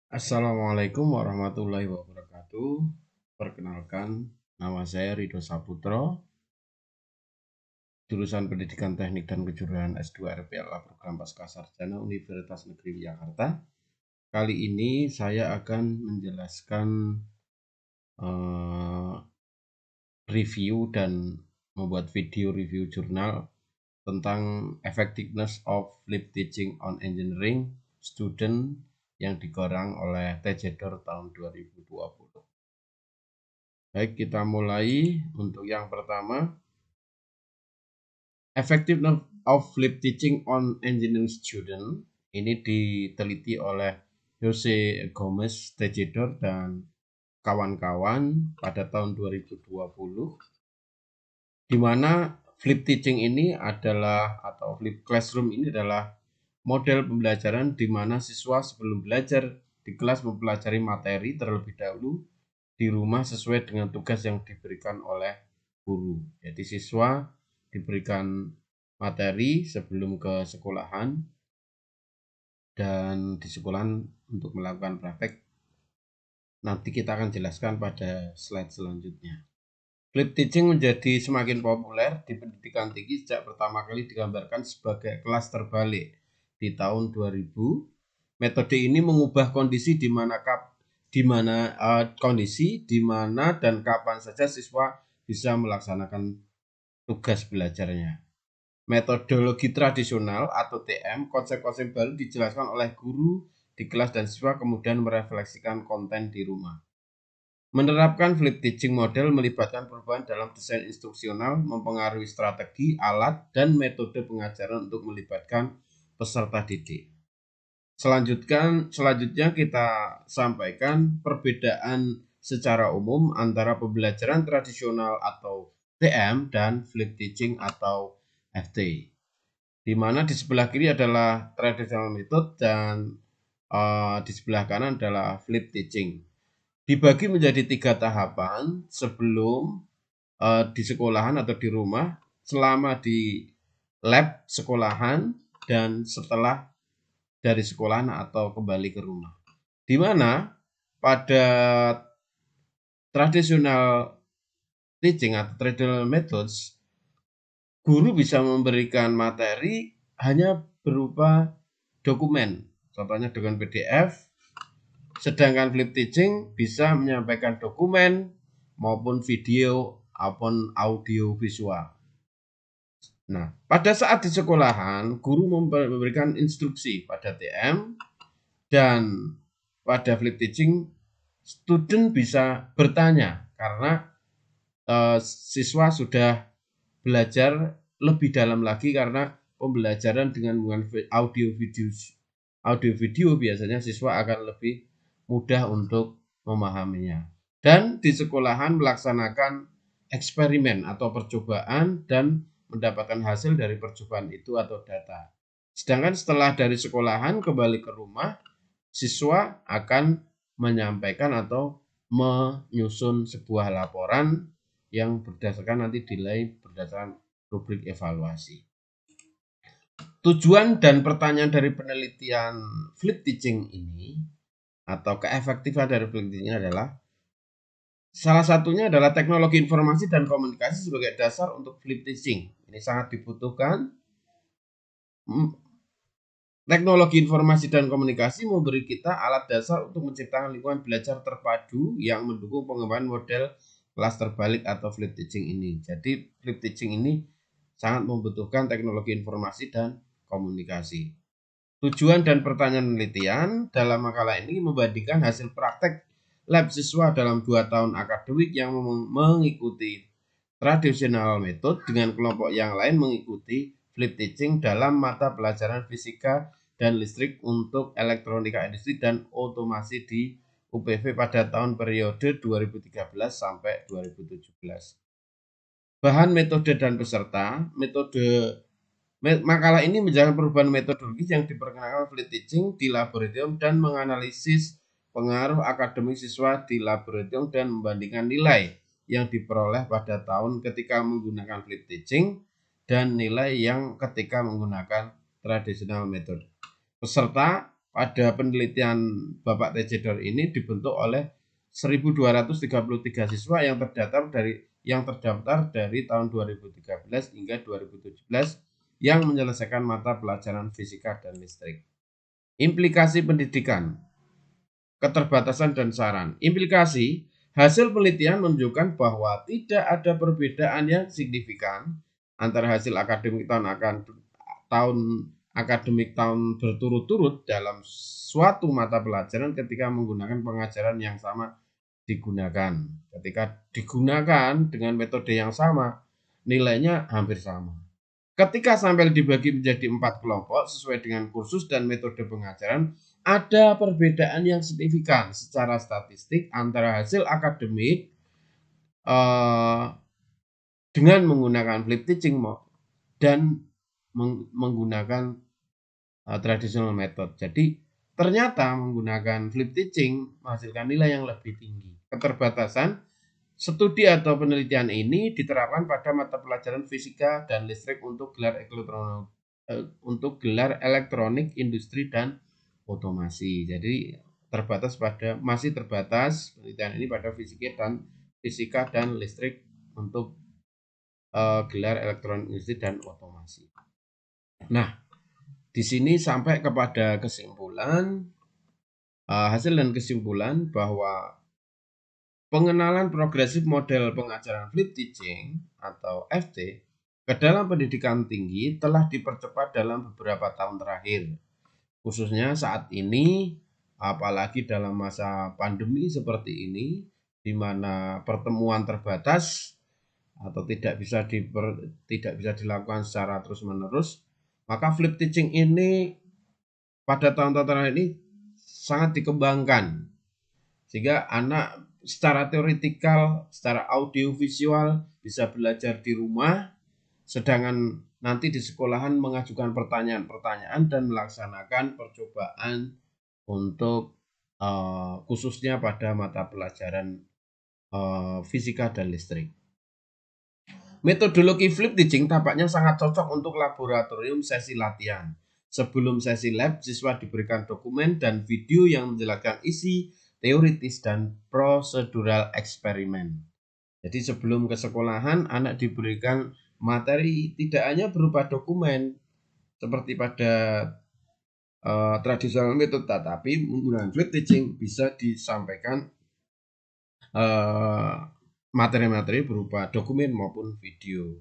Assalamualaikum warahmatullahi wabarakatuh. Perkenalkan, nama saya Ridho Saputro, jurusan Pendidikan Teknik dan Kejuruan S2 RPLA Program Pascasarjana Universitas Negeri Jakarta. Kali ini saya akan menjelaskan eh, review dan membuat video review jurnal tentang Effectiveness of Flip Teaching on Engineering Student yang digarang oleh TJDOR tahun 2020. Baik, kita mulai. Untuk yang pertama, Effectiveness of Flip Teaching on Engineering Student. Ini diteliti oleh Jose Gomez Tejedor dan kawan-kawan pada tahun 2020, di mana flip teaching ini adalah, atau flip classroom ini adalah model pembelajaran di mana siswa sebelum belajar di kelas mempelajari materi terlebih dahulu di rumah sesuai dengan tugas yang diberikan oleh guru. Jadi siswa diberikan materi sebelum ke sekolahan, dan di sekolahan untuk melakukan praktek. Nanti kita akan jelaskan pada slide selanjutnya. Flip teaching menjadi semakin populer di pendidikan tinggi sejak pertama kali digambarkan sebagai kelas terbalik di tahun 2000. Metode ini mengubah kondisi di mana dan kapan saja siswa bisa melaksanakan tugas belajarnya. Metodologi tradisional atau TM, konsep-konsep baru dijelaskan oleh guru di kelas dan siswa kemudian merefleksikan konten di rumah. Menerapkan flip teaching model melibatkan perubahan dalam desain instruksional, mempengaruhi strategi, alat, dan metode pengajaran untuk melibatkan peserta didik. Selanjutnya kita sampaikan perbedaan secara umum antara pembelajaran tradisional atau TM dan flip teaching atau FT. Di mana di sebelah kiri adalah traditional method dan di sebelah kanan adalah flip teaching. Dibagi menjadi 3 tahapan sebelum di sekolahan atau di rumah, selama di lab sekolahan, dan setelah dari sekolahan atau kembali ke rumah. Di mana pada traditional teaching atau traditional methods, guru bisa memberikan materi hanya berupa dokumen, contohnya dengan PDF, sedangkan flip teaching bisa menyampaikan dokumen maupun video maupun audio visual. Nah, pada saat di sekolahan, guru memberikan instruksi pada TM, dan pada flip teaching student bisa bertanya karena siswa sudah belajar lebih dalam lagi, karena pembelajaran dengan menggunakan audio video biasanya siswa akan lebih mudah untuk memahaminya. Dan di sekolahan melaksanakan eksperimen atau percobaan dan mendapatkan hasil dari percobaan itu atau data. Sedangkan setelah dari sekolahan kembali ke rumah, siswa akan menyampaikan atau menyusun sebuah laporan yang berdasarkan nanti nilai berdasarkan rubrik evaluasi. Tujuan dan pertanyaan dari penelitian flip teaching ini atau keefektifan dari flip teaching adalah, salah satunya adalah teknologi informasi dan komunikasi sebagai dasar untuk flip teaching. Ini sangat dibutuhkan. Teknologi informasi dan komunikasi memberi kita alat dasar untuk menciptakan lingkungan belajar terpadu yang mendukung pengembangan model kelas terbalik atau flip teaching ini. Jadi flip teaching ini sangat membutuhkan teknologi informasi dan komunikasi. Tujuan dan pertanyaan penelitian dalam makalah ini membandingkan hasil praktek lab siswa dalam 2 tahun akademik yang mengikuti tradisional method dengan kelompok yang lain mengikuti flip teaching dalam mata pelajaran fisika dan listrik untuk elektronika industri dan otomasi di UPV pada tahun periode 2013 sampai 2017. Bahan, metode, dan peserta. Makalah ini menjelaskan perubahan metodologis yang diperkenalkan flip teaching di laboratorium dan menganalisis pengaruh akademik siswa di laboratorium dan membandingkan nilai yang diperoleh pada tahun ketika menggunakan flip teaching dan nilai yang ketika menggunakan traditional method. Peserta pada penelitian Bapak Tejedor ini dibentuk oleh 1.233 siswa yang terdaftar dari tahun 2013 hingga 2017 yang menyelesaikan mata pelajaran fisika dan listrik. Implikasi pendidikan, keterbatasan dan saran. Implikasi, hasil penelitian menunjukkan bahwa tidak ada perbedaan yang signifikan antara hasil akademik tahun berturut-turut dalam suatu mata pelajaran ketika menggunakan pengajaran yang sama digunakan. Ketika digunakan dengan metode yang sama, nilainya hampir sama. Ketika sampel dibagi menjadi 4 kelompok sesuai dengan kursus dan metode pengajaran, ada perbedaan yang signifikan secara statistik antara hasil akademik dengan menggunakan flip teaching dan menggunakan traditional method. Jadi ternyata menggunakan flip teaching menghasilkan nilai yang lebih tinggi. Keterbatasan, studi atau penelitian ini diterapkan pada mata pelajaran fisika dan listrik untuk gelar elektronik, industri dan otomasi. Jadi masih terbatas penelitian ini pada fisika dan listrik untuk gelar elektronik, industri dan otomasi. Nah, di sini sampai kepada kesimpulan hasil dan kesimpulan bahwa pengenalan progresif model pengajaran flip teaching atau FT ke dalam pendidikan tinggi telah dipercepat dalam beberapa tahun terakhir. Khususnya saat ini, apalagi dalam masa pandemi seperti ini, di mana pertemuan terbatas atau tidak bisa dilakukan secara terus-menerus, maka flip teaching ini pada tahun-tahun terakhir ini sangat dikembangkan. Sehingga anak secara teoritikal, secara audiovisual bisa belajar di rumah, sedangkan nanti di sekolahan mengajukan pertanyaan-pertanyaan dan melaksanakan percobaan untuk khususnya pada mata pelajaran fisika dan listrik. Metodologi flip teaching tampaknya sangat cocok untuk laboratorium sesi latihan. Sebelum sesi lab, siswa diberikan dokumen dan video yang menjelaskan isi teoritis dan prosedural eksperimen. Jadi sebelum ke sekolahan, anak diberikan materi tidak hanya berupa dokumen seperti pada tradisional method, tetapi menggunakan flip teaching bisa disampaikan materi-materi berupa dokumen maupun video.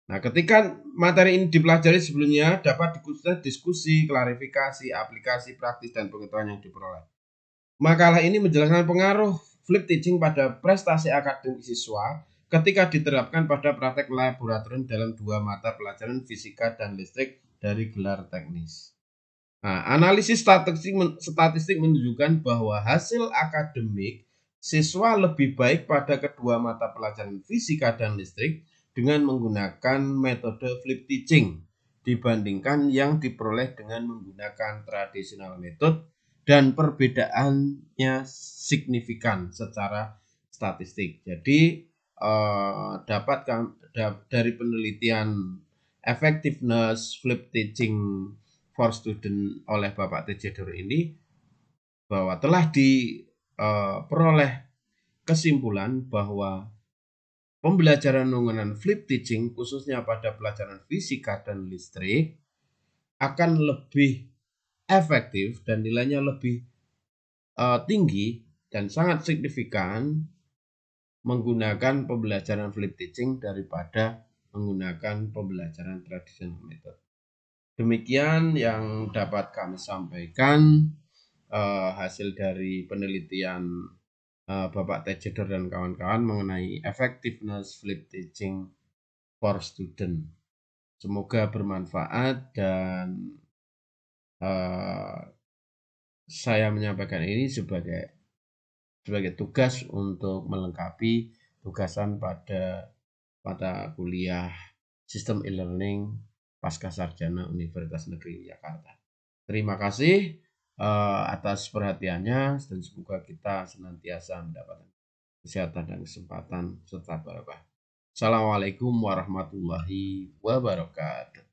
Nah, ketika materi ini dipelajari sebelumnya, dapat diskusi, klarifikasi, aplikasi praktis, dan pengetahuan yang diperoleh. Makalah ini menjelaskan pengaruh flip teaching pada prestasi akademik siswa ketika diterapkan pada praktek laboratorium dalam 2 mata pelajaran fisika dan listrik dari gelar teknis. Nah, analisis statistik menunjukkan bahwa hasil akademik siswa lebih baik pada kedua mata pelajaran fisika dan listrik dengan menggunakan metode flip teaching dibandingkan yang diperoleh dengan menggunakan traditional method, dan perbedaannya signifikan secara statistik. Jadi dari penelitian effectiveness flip teaching for student oleh Bapak Tejedor ini, bahwa telah diperoleh kesimpulan bahwa pembelajaran menggunakan flip teaching khususnya pada pelajaran fisika dan listrik akan lebih efektif dan nilainya lebih tinggi dan sangat signifikan menggunakan pembelajaran flip teaching daripada menggunakan pembelajaran traditional method. Demikian yang dapat kami sampaikan hasil dari penelitian Bapak Tejedor dan kawan-kawan mengenai effectiveness flip teaching for student. Semoga bermanfaat dan saya menyampaikan ini sebagai tugas untuk melengkapi tugasan pada mata kuliah Sistem e-learning pasca sarjana Universitas Negeri Jakarta. Terima kasih atas perhatiannya dan semoga kita senantiasa mendapatkan kesehatan dan kesempatan serta barokah. Assalamualaikum warahmatullahi wabarakatuh.